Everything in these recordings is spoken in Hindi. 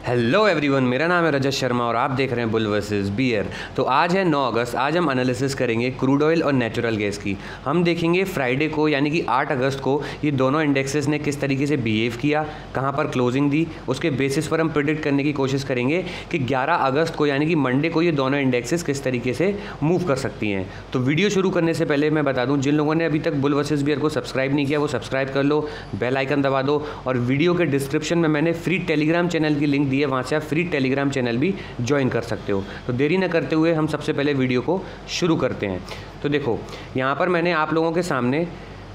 हेलो एवरीवन, मेरा नाम है रजत शर्मा और आप देख रहे हैं बुल वर्सेस बियर। तो आज है 9 अगस्त। आज हम एनालिसिस करेंगे क्रूड ऑयल और नेचुरल गैस की। हम देखेंगे फ्राइडे को यानी कि 8 अगस्त को ये दोनों इंडेक्सेस ने किस तरीके से बिहेव किया, कहाँ पर क्लोजिंग दी, उसके बेसिस पर हम प्रिडिक्ट करने की कोशिश करेंगे कि 11 अगस्त को यानी कि मंडे को ये दोनों इंडेक्सेस किस तरीके से मूव कर सकती हैं। तो वीडियो शुरू करने से पहले मैं बता दूँ, जिन लोगों ने अभी तक बुल वर्सेस बियर को सब्सक्राइब नहीं किया वो सब्सक्राइब कर लो, बेल आइकन दबा दो और वीडियो के डिस्क्रिप्शन में मैंने फ्री टेलीग्राम चैनल की लिंक दी है, वहाँ से आप फ्री टेलीग्राम चैनल भी ज्वाइन कर सकते हो। तो देरी न करते हुए हम सबसे पहले वीडियो को शुरू करते हैं। तो देखो, यहाँ पर मैंने आप लोगों के सामने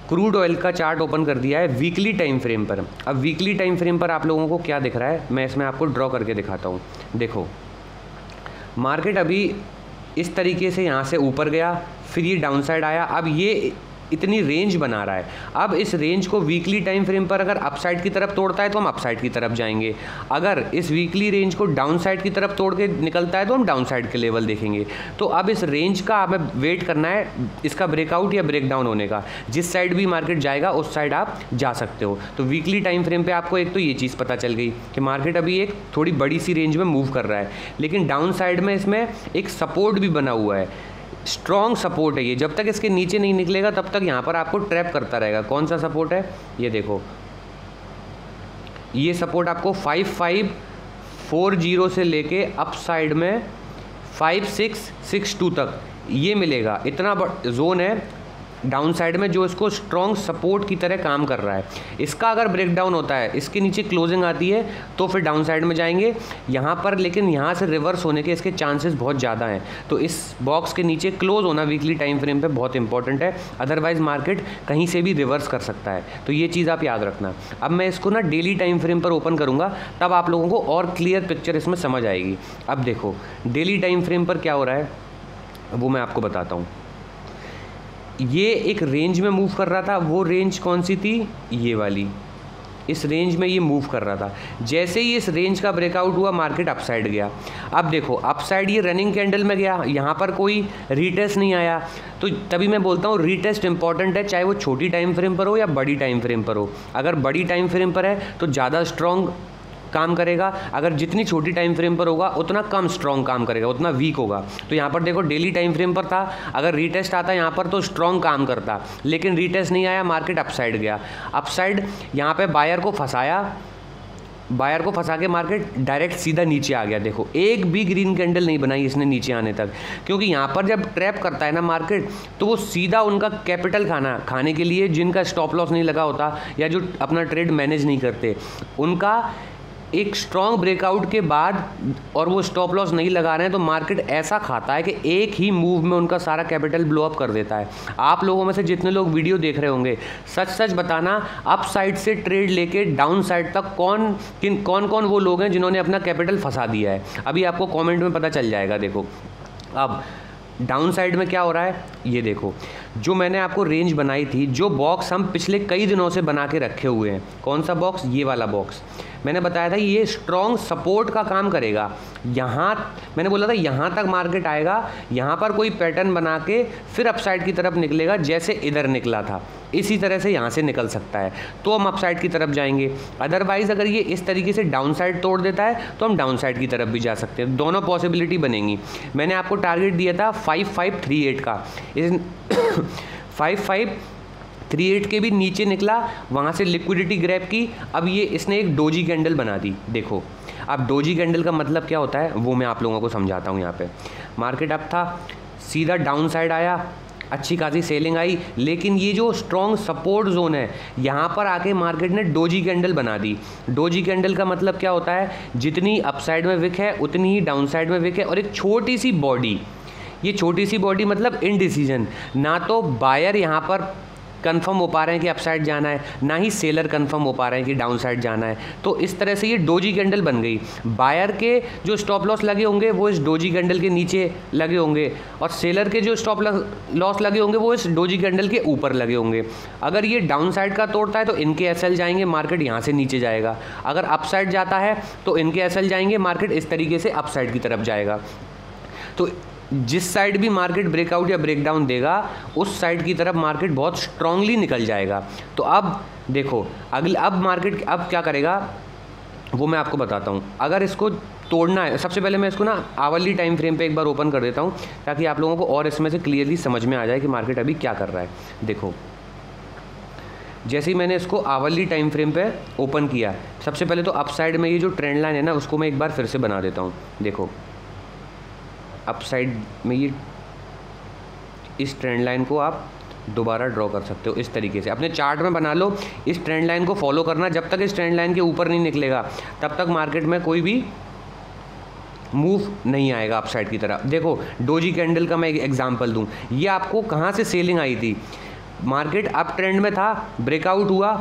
क्रूड ऑयल का चार्ट ओपन कर दिया है वीकली टाइम फ्रेम पर। अब वीकली टाइम फ्रेम पर आप लोगों को क्या दिख रहा है, मैं इसमें आपको ड्रॉ करके दिखाता हूँ। देखो, मार्केट अभी इस तरीके से यहाँ से ऊपर गया, फिर ये डाउन साइड आया, अब ये इतनी रेंज बना रहा है। अब इस रेंज को वीकली टाइम फ्रेम पर अगर अपसाइड की तरफ तोड़ता है तो हम अपसाइड की तरफ जाएंगे, अगर इस वीकली रेंज को डाउन साइड की तरफ तोड़ के निकलता है तो हम डाउन साइड के लेवल देखेंगे। तो अब इस रेंज का हमें वेट करना है इसका ब्रेकआउट या ब्रेकडाउन होने का। जिस साइड भी मार्केट जाएगा उस साइड आप जा सकते हो। तो वीकली टाइम फ्रेम पर आपको एक तो ये चीज़ पता चल गई कि मार्केट अभी एक थोड़ी बड़ी सी रेंज में मूव कर रहा है, लेकिन डाउन साइड में इसमें एक सपोर्ट भी बना हुआ है, स्ट्रॉन्ग सपोर्ट है ये। जब तक इसके नीचे नहीं निकलेगा तब तक यहाँ पर आपको ट्रैप करता रहेगा। कौन सा सपोर्ट है, ये देखो, ये सपोर्ट आपको 5540 से लेके अप साइड में 5662 तक ये मिलेगा। इतना जोन है डाउन साइड में जो इसको स्ट्रॉन्ग सपोर्ट की तरह काम कर रहा है। इसका अगर ब्रेकडाउन होता है, इसके नीचे क्लोजिंग आती है तो फिर डाउन साइड में जाएंगे यहाँ पर, लेकिन यहाँ से रिवर्स होने के इसके चांसेस बहुत ज़्यादा हैं। तो इस बॉक्स के नीचे क्लोज होना वीकली टाइम फ्रेम पे बहुत इंपॉर्टेंट है, अदरवाइज मार्केट कहीं से भी रिवर्स कर सकता है। तो ये चीज़ आप याद रखना। अब मैं इसको ना डेली टाइम फ्रेम पर ओपन करूँगा, तब आप लोगों को और क्लियर पिक्चर इसमें समझ आएगी। अब देखो, डेली टाइम फ्रेम पर क्या हो रहा है वो मैं आपको बताता हूँ। ये एक रेंज में मूव कर रहा था, वो रेंज कौन सी थी, ये वाली। इस रेंज में ये मूव कर रहा था। जैसे ही इस रेंज का ब्रेकआउट हुआ मार्केट अपसाइड गया। अब देखो, अपसाइड ये रनिंग कैंडल में गया, यहाँ पर कोई रीटेस्ट नहीं आया। तो तभी मैं बोलता हूँ रीटेस्ट इंपॉर्टेंट है, चाहे वो छोटी टाइम फ्रेम पर हो या बड़ी टाइम फ्रेम पर हो। अगर बड़ी टाइम फ्रेम पर है तो ज़्यादा स्ट्रॉन्ग काम करेगा, अगर जितनी छोटी टाइम फ्रेम पर होगा उतना कम स्ट्रॉन्ग काम करेगा, उतना वीक होगा। तो यहाँ पर देखो, डेली टाइम फ्रेम पर था, अगर रीटेस्ट आता यहाँ पर तो स्ट्रॉन्ग काम करता, लेकिन रीटेस्ट नहीं आया, मार्केट अपसाइड गया। अपसाइड यहाँ पे बायर को फंसाया, बायर को फंसा के मार्केट डायरेक्ट सीधा नीचे आ गया। देखो, एक भी ग्रीन कैंडल नहीं बनाई इसने नीचे आने तक, क्योंकि यहाँ पर जब ट्रैप करता है ना मार्केट, तो वो सीधा उनका कैपिटल खाने के लिए जिनका स्टॉप लॉस नहीं लगा होता या जो अपना ट्रेड मैनेज नहीं करते, उनका एक स्ट्रॉन्ग ब्रेकआउट के बाद और वो स्टॉप लॉस नहीं लगा रहे हैं तो मार्केट ऐसा खाता है कि एक ही मूव में उनका सारा कैपिटल ब्लो अप कर देता है। आप लोगों में से जितने लोग वीडियो देख रहे होंगे, सच सच बताना, अप साइड से ट्रेड लेके डाउन साइड तक कौन कौन वो लोग हैं जिन्होंने अपना कैपिटल फंसा दिया है। अभी आपको कॉमेंट में पता चल जाएगा। देखो, अब डाउन साइड में क्या हो रहा है, ये देखो, जो मैंने आपको रेंज बनाई थी, जो बॉक्स हम पिछले कई दिनों से बना के रखे हुए हैं, कौन सा बॉक्स, ये वाला बॉक्स, मैंने बताया था ये स्ट्रॉन्ग सपोर्ट का काम करेगा। यहाँ मैंने बोला था यहाँ तक मार्केट आएगा, यहाँ पर कोई पैटर्न बना के फिर अपसाइड की तरफ निकलेगा, जैसे इधर निकला था इसी तरह से यहाँ से निकल सकता है, तो हम अपसाइड की तरफ जाएंगे। अदरवाइज़ अगर ये इस तरीके से डाउन साइड तोड़ देता है तो हम डाउन साइड की तरफ भी जा सकते हैं। दोनों पॉसिबिलिटी बनेंगी। मैंने आपको टारगेट दिया था 5538 का, इस 5538 के भी नीचे निकला, वहाँ से लिक्विडिटी ग्रैब की। अब ये इसने एक डोजी कैंडल बना दी। देखो, अब डोजी कैंडल का मतलब क्या होता है वो मैं आप लोगों को समझाता हूँ। यहाँ पे मार्केट अप था, सीधा डाउन साइड आया, अच्छी खासी सेलिंग आई, लेकिन ये जो स्ट्रॉन्ग सपोर्ट जोन है यहाँ पर आके मार्केट ने डोजी कैंडल बना दी। डोजी कैंडल का मतलब क्या होता है, जितनी अपसाइड में विक है उतनी ही डाउन साइड में विक है, और एक छोटी सी बॉडी, ये छोटी सी बॉडी मतलब इनडिसीजन, ना तो बायर यहाँ पर कंफर्म हो पा रहे हैं कि अपसाइड जाना है, ना ही सेलर कंफर्म हो पा रहे हैं कि डाउन साइड जाना है। तो इस तरह से ये डोजी कैंडल बन गई। बायर के जो स्टॉप लॉस लगे होंगे वो इस डोजी कैंडल के नीचे लगे होंगे, और सेलर के जो स्टॉप लॉस लगे होंगे वो इस डोजी कैंडल के ऊपर लगे होंगे। अगर ये डाउन साइड का तोड़ता है तो इनके एसएल जाएंगे, मार्केट यहाँ से नीचे जाएगा। अगर अपसाइड जाता है तो इनके एसएल जाएंगे, मार्केट इस तरीके से अपसाइड की तरफ जाएगा। तो जिस साइड भी मार्केट ब्रेकआउट या ब्रेकडाउन देगा उस साइड की तरफ मार्केट बहुत स्ट्रांगली निकल जाएगा। तो अब देखो अब मार्केट अब क्या करेगा, वो मैं आपको बताता हूँ। अगर इसको तोड़ना है, सबसे पहले मैं इसको ना आवरली टाइम फ्रेम पे एक बार ओपन कर देता हूँ ताकि आप लोगों को और इसमें से क्लियरली समझ में आ जाए कि मार्केट अभी क्या कर रहा है। देखो, जैसे ही मैंने इसको आवरली टाइम फ्रेम पे ओपन किया, सबसे पहले तो अप साइड में ये जो ट्रेंड लाइन है ना, उसको मैं एक बार फिर से बना देता हूँ। देखो, अप साइड में ये इस ट्रेंड लाइन को आप दोबारा ड्रॉ कर सकते हो इस तरीके से, अपने चार्ट में बना लो। इस ट्रेंड लाइन को फॉलो करना, जब तक इस ट्रेंड लाइन के ऊपर नहीं निकलेगा तब तक मार्केट में कोई भी मूव नहीं आएगा अप साइड की तरफ। देखो, डोजी कैंडल का मैं एक एग्जांपल दूं, ये आपको कहाँ से सेलिंग आई थी, मार्केट अप ट्रेंड में था, ब्रेकआउट हुआ,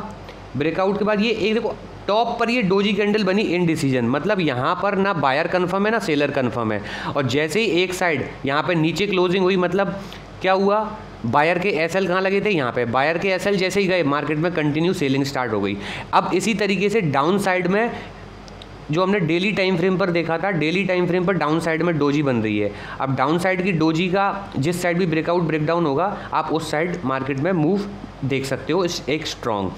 ब्रेकआउट के बाद ये एक देखो टॉप पर ये डोजी कैंडल बनी इनडिसीजन, मतलब यहाँ पर ना बायर कन्फर्म है ना सेलर कन्फर्म है। और जैसे ही एक साइड यहाँ पे नीचे क्लोजिंग हुई, मतलब क्या हुआ, बायर के एसएल कहाँ लगे थे, यहाँ पे बायर के एसएल जैसे ही गए मार्केट में कंटिन्यू सेलिंग स्टार्ट हो गई। अब इसी तरीके से डाउन साइड में जो हमने डेली टाइम फ्रेम पर देखा था, डेली टाइम फ्रेम पर डाउन साइड में डोजी बन रही है। अब डाउन साइड की डोजी का जिस साइड भी ब्रेकआउट ब्रेकडाउन होगा, आप उस साइड मार्केट में मूव देख सकते हो एक स्ट्रॉन्ग।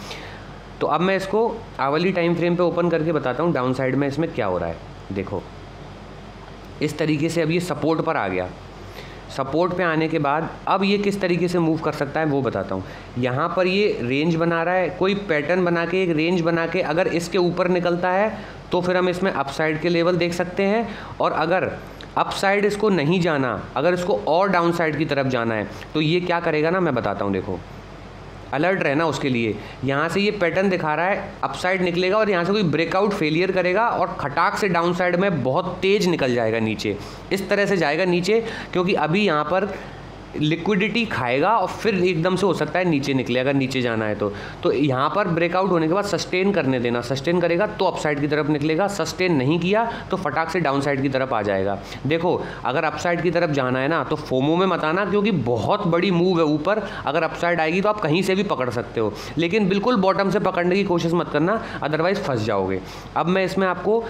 तो अब मैं इसको आवरली टाइम फ्रेम पे ओपन करके बताता हूँ डाउन साइड में इसमें क्या हो रहा है। देखो, इस तरीके से अब ये सपोर्ट पर आ गया, सपोर्ट पे आने के बाद अब ये किस तरीके से मूव कर सकता है वो बताता हूँ। यहाँ पर ये रेंज बना रहा है, कोई पैटर्न बना के, एक रेंज बना के, अगर इसके ऊपर निकलता है तो फिर हम इसमें अपसाइड के लेवल देख सकते हैं। और अगर अपसाइड इसको नहीं जाना, अगर इसको और डाउन साइड की तरफ जाना है तो ये क्या करेगा ना, मैं बताता हूँ। देखो, अलर्ट रहना उसके लिए। यहाँ से ये पैटर्न दिखा रहा है, अपसाइड निकलेगा और यहाँ से कोई ब्रेकआउट फेलियर करेगा और खटाक से डाउन साइड में बहुत तेज़ निकल जाएगा नीचे, इस तरह से जाएगा नीचे, क्योंकि अभी यहाँ पर लिक्विडिटी खाएगा और फिर एकदम से हो सकता है नीचे निकले, अगर नीचे जाना है तो यहाँ पर ब्रेकआउट होने के बाद सस्टेन करने देना, सस्टेन करेगा तो अपसाइड की तरफ निकलेगा, सस्टेन नहीं किया तो फटाक से डाउन साइड की तरफ आ जाएगा। देखो, अगर अपसाइड की तरफ जाना है ना तो फोमो में मत आना, क्योंकि बहुत बड़ी मूव है ऊपर, अगर अपसाइड आएगी तो आप कहीं से भी पकड़ सकते हो, लेकिन बिल्कुल बॉटम से पकड़ने की कोशिश मत करना, अदरवाइज फंस जाओगे। अब मैं इसमें आपको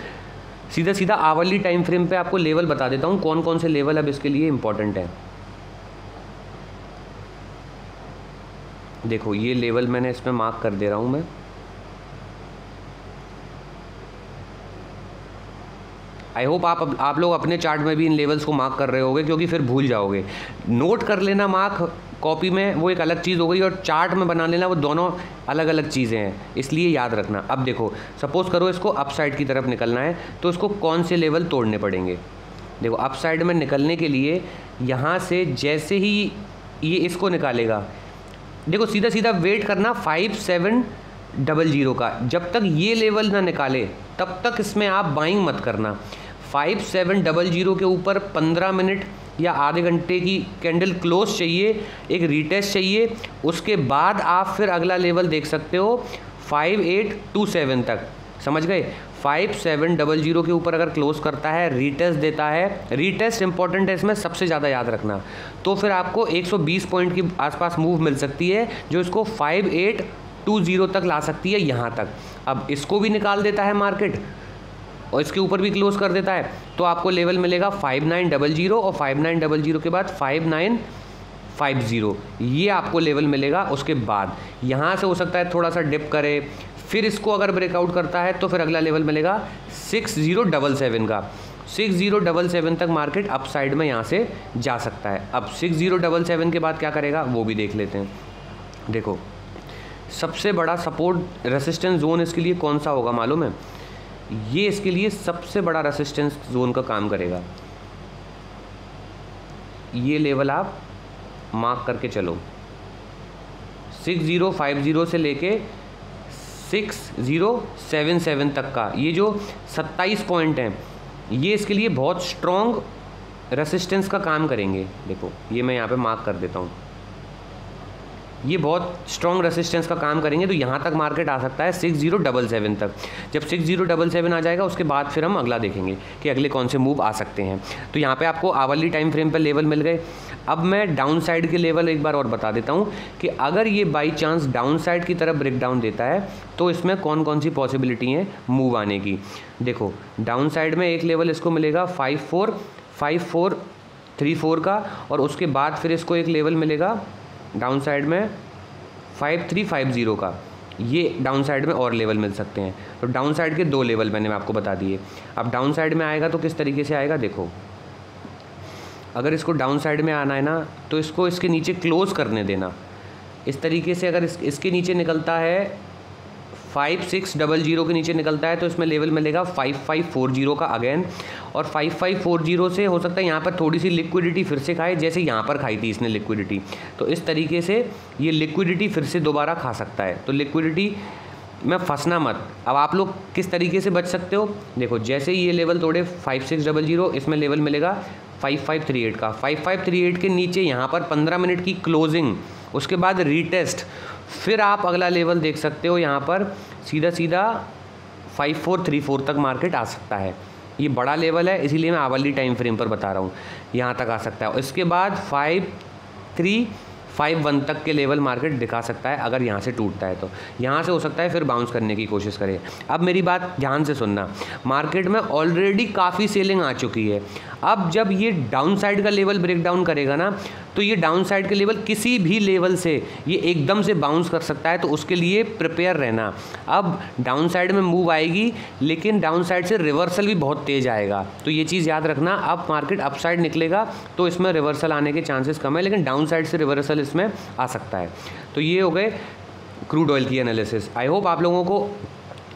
सीधा सीधा आवरली टाइम फ्रेम पे आपको लेवल बता देता हूँ, कौन कौन से लेवल अब इसके लिए इंपॉर्टेंट है। देखो, ये लेवल मैंने इसमें मार्क कर दे रहा हूँ मैं। आई होप आप लोग अपने चार्ट में भी इन लेवल्स को मार्क कर रहे होगे, क्योंकि फिर भूल जाओगे। नोट कर लेना मार्क कॉपी में, वो एक अलग चीज़ हो गई, और चार्ट में बना लेना, वो दोनों अलग अलग चीज़ें हैं, इसलिए याद रखना। अब देखो, सपोज़ करो इसको अप साइड की तरफ निकलना है तो इसको कौन से लेवल तोड़ने पड़ेंगे। देखो, अप साइड में निकलने के लिए यहाँ से जैसे ही ये इसको निकालेगा, देखो सीधा सीधा वेट करना 5700 का, जब तक ये लेवल ना निकाले तब तक इसमें आप बाइंग मत करना। 5700 के ऊपर 15 मिनट या आधे घंटे की कैंडल क्लोज चाहिए, एक रीटेस्ट चाहिए, उसके बाद आप फिर अगला लेवल देख सकते हो 5827 तक, समझ गए। 5700 के ऊपर अगर क्लोज करता है, रीटेस्ट देता है, रीटेस्ट इंपॉर्टेंट है इसमें, सबसे ज़्यादा याद रखना, तो फिर आपको 120 पॉइंट के आसपास मूव मिल सकती है, जो इसको 5820 तक ला सकती है, यहाँ तक। अब इसको भी निकाल देता है मार्केट और इसके ऊपर भी क्लोज कर देता है, तो आपको लेवल मिलेगा 5900, और 5900 के बाद 5950, ये आपको लेवल मिलेगा। उसके बाद यहाँ से हो सकता है थोड़ा सा डिप करे, फिर इसको अगर ब्रेकआउट करता है तो फिर अगला लेवल मिलेगा 6077 का। 6077 तक मार्केट अप साइड में यहाँ से जा सकता है। अब 6077 के बाद क्या करेगा वो भी देख लेते हैं। देखो, सबसे बड़ा सपोर्ट रेसिस्टेंस जोन इसके लिए कौन सा होगा मालूम है? ये इसके लिए सबसे बड़ा रेसिस्टेंस जोन का काम करेगा। ये लेवल आप मार्क करके चलो, 6050 से लेके 6077 तक का, ये जो 27 पॉइंट हैं, ये इसके लिए बहुत स्ट्रॉन्ग रेसिस्टेंस का काम करेंगे। देखो, ये मैं यहाँ पे मार्क कर देता हूँ, ये बहुत स्ट्रॉन्ग रेसिस्टेंस का काम करेंगे, तो यहाँ तक मार्केट आ सकता है 6077 तक। जब 6077 आ जाएगा उसके बाद फिर हम अगला देखेंगे कि अगले कौन से मूव आ सकते हैं। तो यहाँ पे आपको आवरली टाइम फ्रेम पर लेवल मिल गए। अब मैं डाउन साइड के लेवल एक बार और बता देता हूँ कि अगर ये बाई चांस डाउन साइड की तरफ ब्रेक डाउन देता है तो इसमें कौन कौन सी पॉसिबिलिटी हैं मूव आने की। देखो, डाउन साइड में एक लेवल इसको मिलेगा 5434 का, और उसके बाद फिर इसको एक लेवल मिलेगा डाउन साइड में 5350 का। ये डाउन साइड में और लेवल मिल सकते हैं। तो डाउन साइड के 2 लेवल मैंने आपको बता दिए। अब डाउन साइड में आएगा तो किस तरीके से आएगा, देखो अगर इसको डाउन साइड में आना है ना तो इसको इसके नीचे क्लोज़ करने देना इस तरीके से। अगर इसके नीचे निकलता है 5600 के नीचे निकलता है तो इसमें लेवल मिलेगा 5540 का अगेन, और 5540 से हो सकता है यहाँ पर थोड़ी सी लिक्विडिटी फिर से खाए, जैसे यहाँ पर खाई थी इसने लिक्विडिटी, तो इस तरीके से ये लिक्विडिटी फिर से दोबारा खा सकता है। तो लिक्विडिटी में फंसना मत। अब आप लोग किस तरीके से बच सकते हो, देखो जैसे ही ये लेवल तोड़े 5600, इसमें लेवल मिलेगा 5538 का। 5538 के नीचे यहाँ पर 15 मिनट की क्लोजिंग, उसके बाद रीटेस्ट, फिर आप अगला लेवल देख सकते हो यहाँ पर सीधा सीधा 5434 तक मार्केट आ सकता है। ये बड़ा लेवल है इसीलिए मैं आवरली टाइम फ्रेम पर बता रहा हूँ, यहाँ तक आ सकता है। इसके बाद 5351 तक के लेवल मार्केट दिखा सकता है अगर यहाँ से टूटता है तो। यहाँ से हो सकता है फिर बाउंस करने की कोशिश करे। अब मेरी बात ध्यान से सुनना, मार्केट में ऑलरेडी काफ़ी सेलिंग आ चुकी है। अब जब ये डाउन साइड का लेवल ब्रेक डाउन करेगा ना तो ये डाउन साइड के लेवल किसी भी लेवल से ये एकदम से बाउंस कर सकता है, तो उसके लिए प्रिपेयर रहना। अब डाउन साइड में मूव आएगी लेकिन डाउन साइड से रिवर्सल भी बहुत तेज़ आएगा, तो ये चीज़ याद रखना। अब मार्केट अप साइड निकलेगा तो इसमें रिवर्सल आने के चांसेस कम है, लेकिन डाउन साइड से रिवर्सल इसमें आ सकता है। तो ये हो गए क्रूड ऑयल की एनालिसिस। आई होप आप लोगों को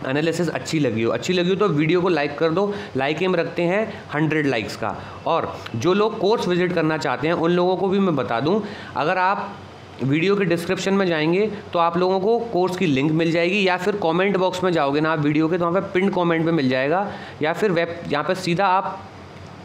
एनालिसिस अच्छी लगी हो तो वीडियो को लाइक कर दो। लाइक एम रखते हैं 100 लाइक्स का। और जो लोग कोर्स विजिट करना चाहते हैं उन लोगों को भी मैं बता दूं, अगर आप वीडियो के डिस्क्रिप्शन में जाएंगे तो आप लोगों को कोर्स की लिंक मिल जाएगी, या फिर कमेंट बॉक्स में जाओगे ना आप वीडियो के तो वहाँ पे पिन कमेंट में मिल जाएगा, या फिर यहाँ पर सीधा आप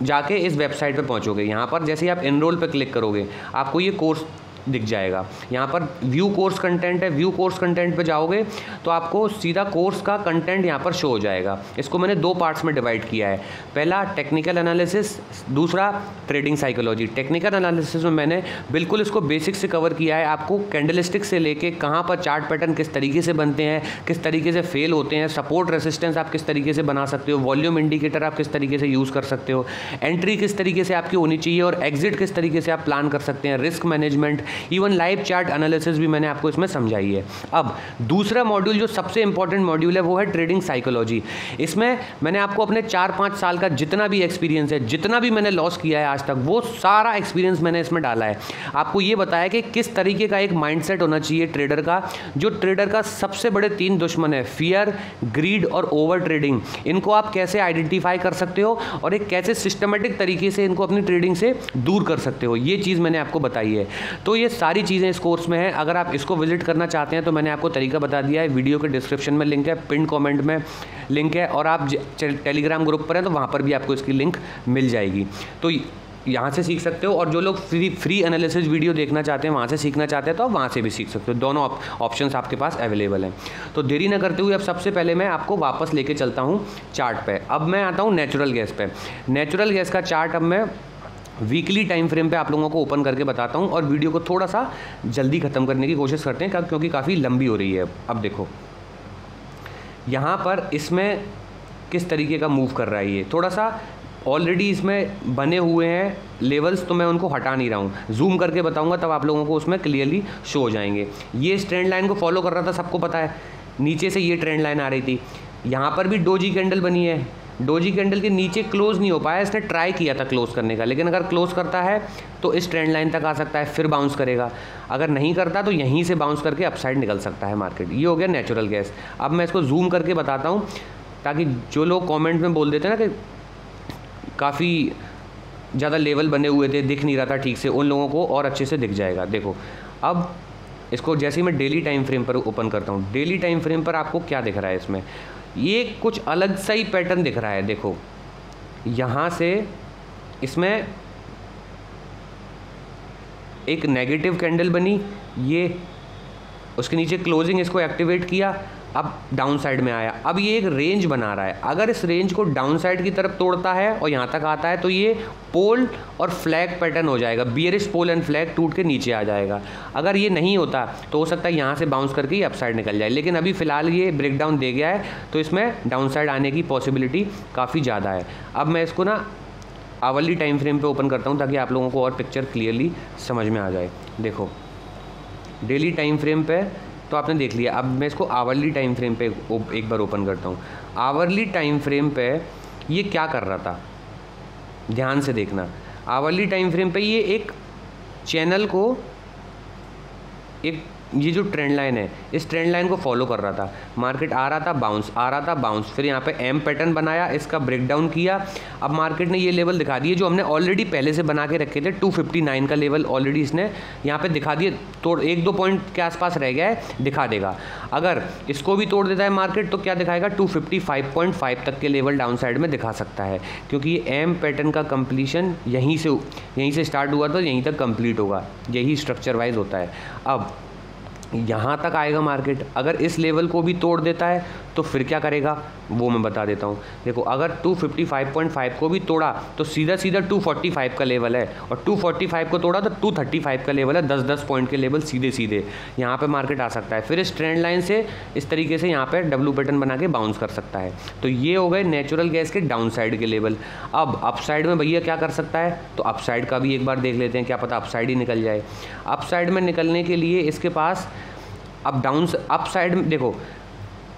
जाके इस वेबसाइट पर पहुँचोगे। यहाँ पर जैसे ही आप एनरोल पर क्लिक करोगे आपको ये कोर्स दिख जाएगा। यहाँ पर व्यू कोर्स कंटेंट है, व्यू कोर्स कंटेंट पे जाओगे तो आपको सीधा कोर्स का कंटेंट यहाँ पर शो हो जाएगा। इसको मैंने 2 पार्ट्स में डिवाइड किया है, पहला टेक्निकल एनालिसिस, दूसरा ट्रेडिंग साइकोलॉजी। टेक्निकल एनालिसिस में मैंने बिल्कुल इसको बेसिक से कवर किया है, आपको कैंडलस्टिक से लेके कहाँ पर चार्ट पैटर्न किस तरीके से बनते हैं, किस तरीके से फेल होते हैं, सपोर्ट रेसिस्टेंस आप किस तरीके से बना सकते हो, वॉल्यूम इंडिकेटर आप किस तरीके से यूज़ कर सकते हो, एंट्री किस तरीके से आपकी होनी चाहिए और एग्जिट किस तरीके से आप प्लान कर सकते हैं, risk management, even live chart analysis भी मैंने आपको इसमें समझाई है। अब दूसरा मॉड्यूल जो सबसे इंपॉर्टेंट मॉड्यूल है वो है ट्रेडिंग साइकोलॉजी। इसमें मैंने आपको अपने 4-5 साल का जितना भी एक्सपीरियंस है, जितना भी मैंने लॉस किया है आज तक, वो सारा एक्सपीरियंस मैंने इसमें डाला है। आपको ये बताया कि किस तरीके का एक माइंडसेट होना चाहिए ट्रेडर का। जो ट्रेडर का सबसे बड़े 3 दुश्मन है, फियर, ग्रीड और ओवर ट्रेडिंग। इनको आप कैसे आइडेंटिफाई कर सकते हो और एक कैसे सिस्टमेटिक तरीके से इनको अपनी ट्रेडिंग से दूर कर सकते हो, ये चीज़ मैंने आपको बताई है। तो ये सारी चीज़ें इस कोर्स में है। अगर आप इसको विजिट करना चाहते हैं तो मैंने आपको तरीका बता दिया है, वीडियो के डिस्क्रिप्शन में लिंक है, पिन कमेंट में लिंक है, और आप टेलीग्राम ग्रुप पर हैं तो वहाँ पर भी आपको इसकी लिंक मिल जाएगी। तो यहाँ से सीख सकते हो, और जो लोग फ्री एनालिसिस वीडियो देखना चाहते हैं, वहाँ से सीखना चाहते हैं तो आप वहाँ से भी सीख सकते हो। दोनों ऑप्शंस आपके पास अवेलेबल हैं। तो देरी न करते हुए अब सबसे पहले मैं आपको वापस लेके चलता हूँ चार्ट पे। अब मैं आता हूँ नेचुरल गैस पे। नेचुरल गैस का चार्ट अब मैं वीकली टाइम फ्रेम पे आप लोगों को ओपन करके बताता हूँ, और वीडियो को थोड़ा सा जल्दी ख़त्म करने की कोशिश करते हैं क्योंकि काफ़ी लंबी हो रही है। अब देखो यहाँ पर इसमें किस तरीके का मूव कर रहा है, ये थोड़ा सा ऑलरेडी इसमें बने हुए हैं लेवल्स, तो मैं उनको हटा नहीं रहा हूँ, जूम करके बताऊँगा तब आप लोगों को उसमें क्लियरली शो हो जाएंगे। ये इस ट्रेंड लाइन को फॉलो कर रहा था, सबको पता है, नीचे से ये ट्रेंड लाइन आ रही थी। यहाँ पर भी डोजी कैंडल बनी है, डोजी कैंडल के नीचे क्लोज नहीं हो पाया, इसने ट्राई किया था क्लोज करने का, लेकिन अगर क्लोज करता है तो इस ट्रेंड लाइन तक आ सकता है, फिर बाउंस करेगा। अगर नहीं करता तो यहीं से बाउंस करके अपसाइड निकल सकता है मार्केट। ये हो गया नेचुरल गैस। अब मैं इसको जूम करके बताता हूँ ताकि जो लोग कमेंट में बोल देते हैं ना कि काफ़ी ज़्यादा लेवल बने हुए थे, दिख नहीं रहा था ठीक से, उन लोगों को और अच्छे से दिख जाएगा। देखो अब इसको जैसे ही मैं डेली टाइम फ्रेम पर ओपन करता हूँ, डेली टाइम फ्रेम पर आपको क्या दिख रहा है, इसमें ये कुछ अलग सा ही पैटर्न दिख रहा है। देखो यहाँ से इसमें एक नेगेटिव कैंडल बनी, ये उसके नीचे क्लोजिंग, इसको एक्टिवेट किया, अब डाउन साइड में आया। अब ये एक रेंज बना रहा है, अगर इस रेंज को डाउन साइड की तरफ तोड़ता है और यहाँ तक आता है तो ये पोल और फ्लैग पैटर्न हो जाएगा, बियरिश पोल एंड फ्लैग टूट के नीचे आ जाएगा। अगर ये नहीं होता तो हो सकता है यहाँ से बाउंस करके ये अप साइड निकल जाए, लेकिन अभी फ़िलहाल ये ब्रेक डाउन दे गया है तो इसमें डाउन साइड आने की पॉसिबिलिटी काफ़ी ज़्यादा है। अब मैं इसको ना आवरली टाइम फ्रेम पे ओपन करता हूँ ताकि आप लोगों को और पिक्चर क्लियरली समझ में आ जाए। देखो डेली टाइम फ्रेम पे तो आपने देख लिया। अब मैं इसको आवरली टाइम फ्रेम पे एक बार ओपन करता हूँ। आवरली टाइम फ्रेम पे ये क्या कर रहा था, ध्यान से देखना। आवरली टाइम फ्रेम पे ये एक चैनल को, एक ये जो ट्रेंड लाइन है इस ट्रेंड लाइन को फॉलो कर रहा था। मार्केट आ रहा था बाउंस, आ रहा था बाउंस, फिर यहाँ पे एम पैटर्न बनाया, इसका ब्रेकडाउन किया। अब मार्केट ने ये लेवल दिखा दिए जो हमने ऑलरेडी पहले से बना के रखे थे। 259 का लेवल ऑलरेडी इसने यहाँ पे दिखा दिए, तोड़ 1-2 पॉइंट के आसपास रह गया है, दिखा देगा। अगर इसको भी तोड़ देता है मार्केट तो क्या दिखाएगा, 255.5 तक के लेवल डाउन साइड में दिखा सकता है, क्योंकि ये एम पैटर्न का कंप्लीशन यहीं से स्टार्ट हुआ तो यहीं तक कंप्लीट होगा, यही स्ट्रक्चर वाइज होता है। अब यहाँ तक आएगा मार्केट, अगर इस लेवल को भी तोड़ देता है तो फिर क्या करेगा वो मैं बता देता हूँ। देखो, अगर 255.5 को भी तोड़ा तो सीधा 245 का लेवल है, और 245 को तोड़ा तो 235 का लेवल है। 10-10 पॉइंट के लेवल सीधे यहाँ पे मार्केट आ सकता है। फिर इस ट्रेंड लाइन से इस तरीके से यहाँ पे डब्ल्यू पैटर्न बना के बाउंस कर सकता है। तो ये हो गए नेचुरल गैस के डाउन साइड के लेवल। अब अप साइड में भैया क्या कर सकता है, तो अप साइड का भी एक बार देख लेते हैं, क्या पता अप साइड ही निकल जाए। अप साइड में निकलने के लिए इसके पास अब अप साइड में देखो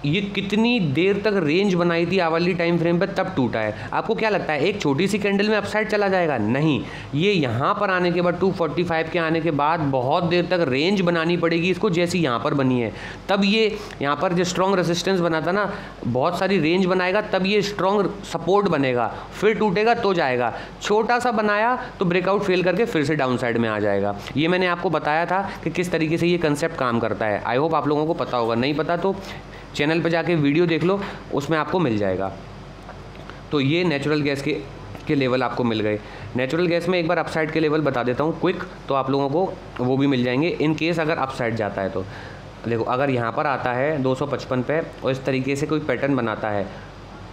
ये कितनी देर तक रेंज बनाई थी आवरली टाइम फ्रेम पे, तब टूटा है। आपको क्या लगता है एक छोटी सी कैंडल में अपसाइड चला जाएगा? नहीं, ये यहाँ पर आने के बाद 245 के आने के बाद बहुत देर तक रेंज बनानी पड़ेगी इसको, जैसी यहाँ पर बनी है। तब ये यहाँ पर जो स्ट्रॉन्ग रेजिस्टेंस बना था ना, बहुत सारी रेंज बनाएगा, तब ये स्ट्रॉन्ग सपोर्ट बनेगा, फिर टूटेगा तो जाएगा। छोटा सा बनाया तो ब्रेकआउट फेल करके फिर से डाउन साइड में आ जाएगा। ये मैंने आपको बताया था कि किस तरीके से ये कंसेप्ट काम करता है। आई होप आप लोगों को पता होगा, नहीं पता तो चैनल पर जाके वीडियो देख लो, उसमें आपको मिल जाएगा। तो ये नेचुरल गैस के लेवल आपको मिल गए। नेचुरल गैस में एक बार अपसाइड के लेवल बता देता हूँ क्विक, तो आप लोगों को वो भी मिल जाएंगे इन केस अगर अपसाइड जाता है तो। देखो, अगर यहाँ पर आता है 255 पे और इस तरीके से कोई पैटर्न बनाता है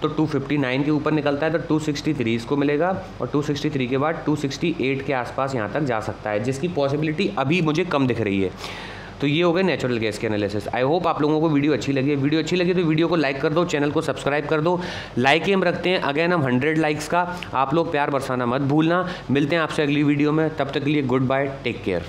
तो 259 के ऊपर निकलता है तो 263 इसको मिलेगा, और 263 के बाद 268 के आसपास यहाँ तक जा सकता है, जिसकी पॉसिबिलिटी अभी मुझे कम दिख रही है। तो ये हो गए नेचुरल गैस के एनालिसिस। आई होप आप लोगों को वीडियो अच्छी लगी है। वीडियो अच्छी लगी तो वीडियो को लाइक कर दो, चैनल को सब्सक्राइब कर दो। लाइक एम रखते हैं अगेन हम 100 लाइक्स का, आप लोग प्यार बरसाना मत भूलना। मिलते हैं आपसे अगली वीडियो में, तब तक के लिए गुड बाय, टेक केयर।